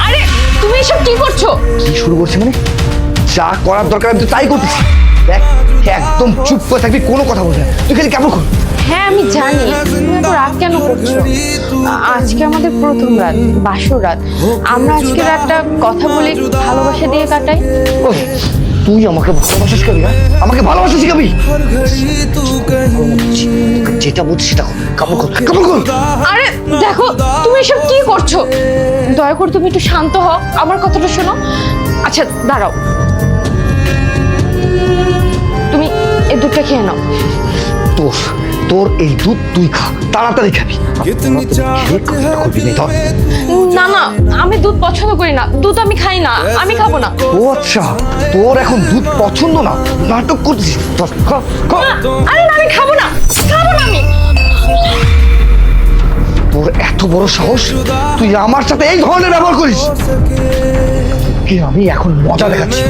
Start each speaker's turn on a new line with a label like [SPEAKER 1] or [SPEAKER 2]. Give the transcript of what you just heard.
[SPEAKER 1] আরে তুমি এসব কি করছো?
[SPEAKER 2] কি শুরু করছে মানে? যা করার দরকার আমি তো তাই করতেছি। দেখ, একদম চুপ করে থাকবি, কোনো কথা বলবি না। তুই খালি কেমন কর।
[SPEAKER 1] হ্যাঁ আমি জানি, তুমি এত রাত কেন করছো? আজকে আমাদের প্রথম রাত, বাসর রাত। আমরা আজকে রাতটা কথা বলে ভালোবাসা দিয়ে কাটাই।
[SPEAKER 2] ওই, তুই আমাকে ভালোবাসা শিখাবি? আমাকে ভালোবাসা শিখাবি? যেটা বুঝছি সেটা কাপড় কর, কাপড় কর।
[SPEAKER 1] আরে দেখো, তুমি এসব কি করছো? দয়া করে তুমি একটু শান্ত হও, আমার কথাটা শোনো। আচ্ছা দাঁড়াও, তুমি এই দুধটা খেয়ে নাও।
[SPEAKER 2] তোর তোর এই দুধ তুই খা, তাড়াতাড়ি খাবি।
[SPEAKER 1] না না, আমি দুধ পছন্দ করি না, দুধ আমি খাই না, আমি খাবো না।
[SPEAKER 2] ও আচ্ছা, তোর এখন দুধ পছন্দ না, নাটক করছিস।
[SPEAKER 1] আরে না, আমি খাবো না, খাবো না আমি।
[SPEAKER 2] তোর এত বড় সাহস, তুই আমার সাথে এই ধরনের ব্যবহার করিস? কি আমি এখন মজা দেখাচ্ছি।